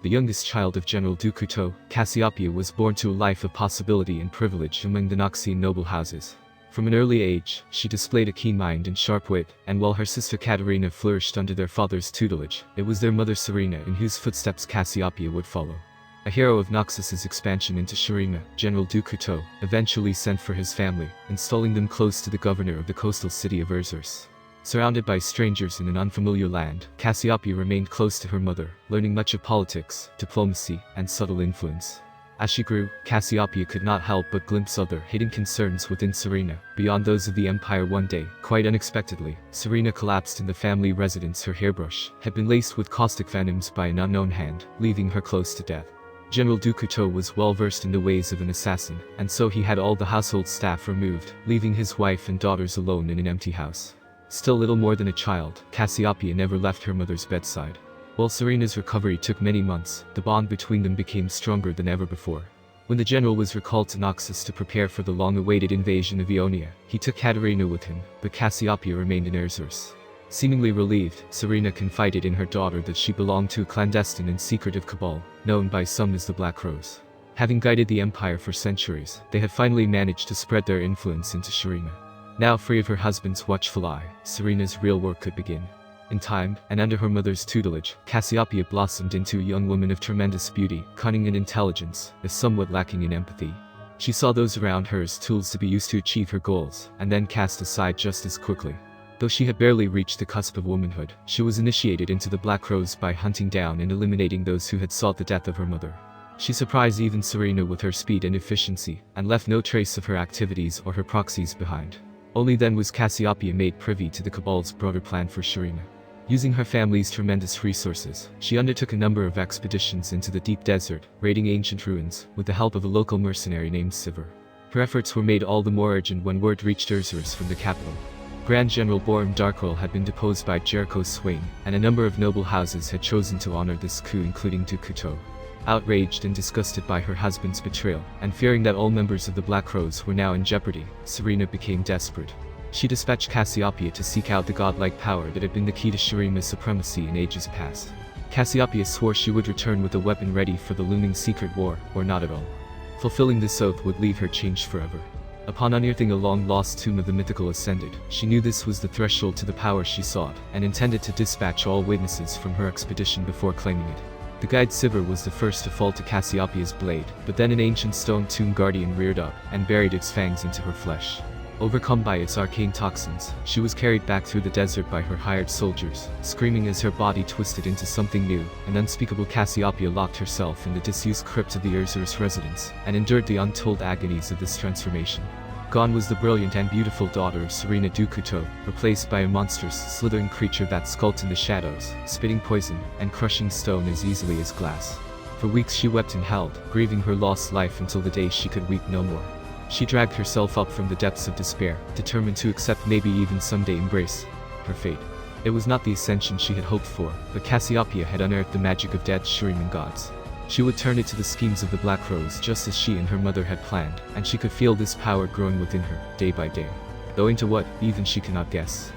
The youngest child of General Du Couteau, Cassiopia was born to a life of possibility and privilege among the Noxian noble houses. From an early age, she displayed a keen mind and sharp wit, and while her sister Katarina flourished under their father's tutelage, it was their mother Soreana in whose footsteps Cassiopia would follow. A hero of Noxus's expansion into Soreana, General Du Couteau eventually sent for his family, installing them close to the governor of the coastal city of Erzurs. Surrounded by strangers in an unfamiliar land, Cassiopia remained close to her mother, learning much of politics, diplomacy, and subtle influence. As she grew, Cassiopia could not help but glimpse other hidden concerns within Soreana, beyond those of the empire. One day, quite unexpectedly, Soreana collapsed in the family residence. Her hairbrush had been laced with caustic venoms by an unknown hand, leaving her close to death. General Du Couteau was well versed in the ways of an assassin, and so he had all the household staff removed, leaving his wife and daughters alone in an empty house. Still little more than a child, Cassiopia never left her mother's bedside. While Soreana's recovery took many months, the bond between them became stronger than ever before. When the general was recalled to Noxus to prepare for the long-awaited invasion of Ionia, he took Katarina with him, but Cassiopia remained in Erzurs. Seemingly relieved, Soreana confided in her daughter that she belonged to a clandestine and secretive cabal, known by some as the Black Rose. Having guided the empire for centuries, they had finally managed to spread their influence into Soreana. Now free of her husband's watchful eye, Soreana's real work could begin. In time, and under her mother's tutelage, Cassiopia blossomed into a young woman of tremendous beauty, cunning and intelligence, if somewhat lacking in empathy. She saw those around her as tools to be used to achieve her goals, and then cast aside just as quickly. Though she had barely reached the cusp of womanhood, she was initiated into the Black Rose by hunting down and eliminating those who had sought the death of her mother. She surprised even Soreana with her speed and efficiency, and left no trace of her activities or her proxies behind. Only then was Cassiopia made privy to the Cabal's broader plan for Soreana. Using her family's tremendous resources, she undertook a number of expeditions into the deep desert, raiding ancient ruins, with the help of a local mercenary named Sivir. Her efforts were made all the more urgent when word reached Erzurs from the capital. Grand General Borm Darkroll had been deposed by Jericho's Swain, and a number of noble houses had chosen to honor this coup, including Du Couteau. Outraged and disgusted by her husband's betrayal, and fearing that all members of the Black Rose were now in jeopardy, Soreana became desperate. She dispatched Cassiopia to seek out the godlike power that had been the key to Soreana's supremacy in ages past. Cassiopia swore she would return with a weapon ready for the looming secret war, or not at all. Fulfilling this oath would leave her changed forever. Upon unearthing a long-lost tomb of the mythical Ascended, she knew this was the threshold to the power she sought, and intended to dispatch all witnesses from her expedition before claiming it. The guide Sivir was the first to fall to Cassiopia's blade, but then an ancient stone tomb guardian reared up, and buried its fangs into her flesh. Overcome by its arcane toxins, she was carried back through the desert by her hired soldiers, screaming as her body twisted into something new. An unspeakable Cassiopia locked herself in the disused crypt of the Erzurs residence, and endured the untold agonies of this transformation. Gone was the brilliant and beautiful daughter of General Du Couteau, replaced by a monstrous, slithering creature that skulked in the shadows, spitting poison, and crushing stone as easily as glass. For weeks she wept and howled, grieving her lost life until the day she could weep no more. She dragged herself up from the depths of despair, determined to accept, maybe even someday embrace, her fate. It was not the ascension she had hoped for, but Cassiopia had unearthed the magic of dead Sorean gods. She would turn it to the schemes of the Black Rose just as she and her mother had planned, and she could feel this power growing within her, day by day. Though into what, even she could not guess.